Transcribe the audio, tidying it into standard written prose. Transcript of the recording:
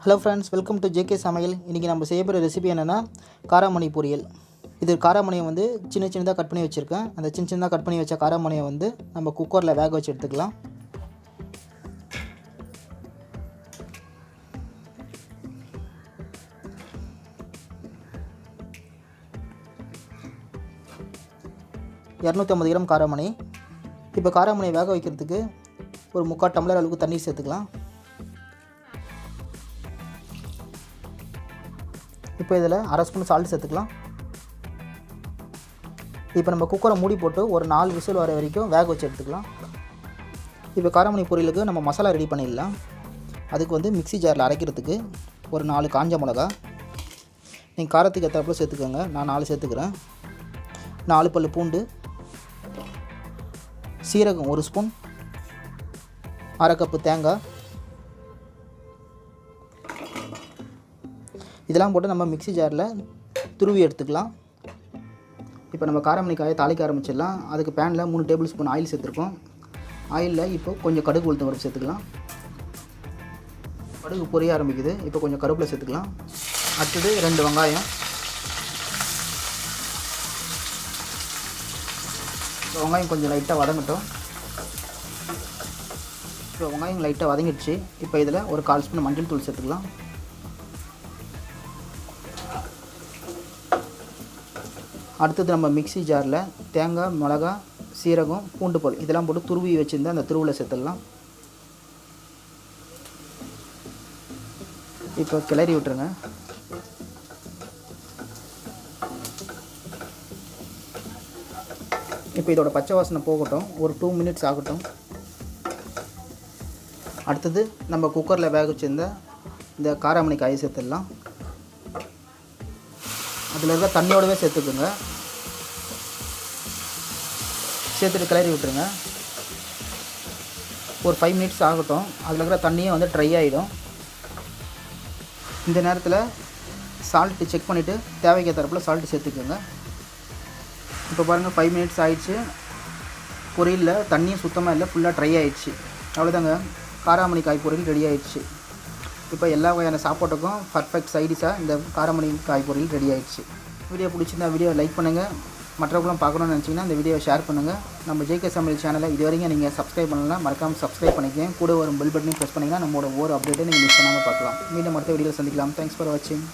Hello friends, welcome to JK Samayal. இன்னைக்கு நம்ம செய்ய போற ரெசிபி என்னன்னா காராமணி பொரியல். இது காராமணியை வந்து சின்ன சின்னதா கட் பண்ணி வச்சிருக்கேன். அந்த சின்ன சின்னதா கட் பண்ணி வச்ச காராமணியை வந்து நம்ம குக்கர்ல வேக வச்சு எடுத்துக்கலாம். $250 காராமணி. இப்போ காராமணியை வேக வைக்கிறதுக்கு ஒரு 3/4 டம்ளர் அளவுக்கு தண்ணி சேர்த்துக்கலாம். இப்போ இதில் 1/2 ஸ்பூன் சால்ட் சேர்த்துக்கலாம். இப்போ நம்ம குக்கரை மூடி போட்டு ஒரு 4 விசில் வர வரைக்கும் வேக வச்சு எடுத்துக்கலாம். இப்போ காராமணி பொரியலுக்கு நம்ம மசாலா ரெடி பண்ணிடலாம். அதுக்கு வந்து மிக்ஸி ஜாரில் அரைக்கிறதுக்கு ஒரு 4 காஞ்ச மிளகா, நீங்கள் காரத்துக்கு ஏற்றாப்புல சேர்த்துக்கோங்க. நான் 4 சேர்த்துக்கிறேன். 4 பல் பூண்டு, சீரகம் 1 ஸ்பூன், 1/2 கப்பு தேங்காய், இதெல்லாம் போட்டு நம்ம மிக்ஸி ஜாரில் துருவி எடுத்துக்கலாம். இப்போ நம்ம காராமணி காயை தாளிக்க ஆரம்பிச்சிடலாம். அதுக்கு பேனில் 3 டேபிள் ஸ்பூன் ஆயில் சேர்த்துருக்கோம். ஆயிலில் இப்போ கொஞ்சம் கடுகு உளுத்தம் பருப்பு சேர்த்துக்கலாம். கடுகு பொரிய ஆரம்பிக்குது. இப்போ கொஞ்சம் கருவேப்பிலை சேர்த்துக்கலாம். அடுத்தது 2 வெங்காயம். இப்போ வெங்காயம் கொஞ்சம் லைட்டாக வதங்கட்டும். இப்போ வெங்காயம் லைட்டாக வதங்கிடுச்சு. இப்போ இதில் ஒரு 1/4 ஸ்பூன் மஞ்சள் தூள் சேர்த்துக்கலாம். அடுத்தது நம்ம மிக்ஸி ஜாரில் தேங்காய், மிளகா, சீரகம், பூண்டு பல் இதெல்லாம் போட்டு துருவி வச்சுருந்தா அந்த துருவில் சேர்த்துடலாம். இப்போ கிளறி விட்டுருங்க. இப்போ இதோட பச்சை வாசனை போகட்டும். ஒரு 2 மினிட்ஸ் ஆகட்டும். அடுத்தது நம்ம குக்கரில் வேக வச்சுருந்த இந்த காராமணி காயை சேர்த்துடலாம். அதில் இருக்க தண்ணியோடவே சேர்த்துக்குங்க. சேர்த்துட்டு கிளறி விட்டுருங்க. ஒரு 5 மினிட்ஸ் ஆகட்டும். அதில் இருக்கிற தண்ணியே வந்து ட்ரை ஆகிடும். இந்த நேரத்தில் சால்ட்டு செக் பண்ணிவிட்டு தேவைக்கு தரப்பில் சால்ட்டு சேர்த்துக்குங்க. இப்போ பாருங்கள் 5 மினிட்ஸ் ஆகிடுச்சு. பொரியலில் தண்ணியும் சுத்தமாக இல்லை, ஃபுல்லாக ட்ரை ஆகிடுச்சு. அவ்வளோதாங்க, காராமணி காய் பொரியல் ரெடி ஆகிடுச்சு. இப்போ எல்லா வகையான சாப்பாட்டுக்கும் பர்ஃபெக்ட் சைடிஷாக இந்த காராமணி காய் பொரியல் ரெடி ஆகிடுச்சு. வீடியோ பிடிச்சிருந்தா வீடியோ லைக் பண்ணுங்கள். மற்றவங்களும் பார்க்கணும்னு நினச்சிங்கன்னா இந்த வீடியோவை ஷேர் பண்ணுங்கள். நம்ம ஜேகே சமையல் சேனலை இது வரைக்கும் நீங்கள் சப்ஸ்கிரைப் பண்ணலாம், மறக்காமல் சப்ஸ்கிரைப் பண்ணிக்கங்க. கூட வரும் பெல் பட்டனையும் ப்ரெஸ் பண்ணிங்கன்னா நம்மளோட ஒவ்வொரு அப்டேட்டையும் நீங்கள் மிஸ் பண்ணாமல் பார்க்கலாம். மீண்டும் அடுத்த வீடியோவில் சந்திக்கலாம். தேங்க்ஸ் ஃபார் வாட்சிங்.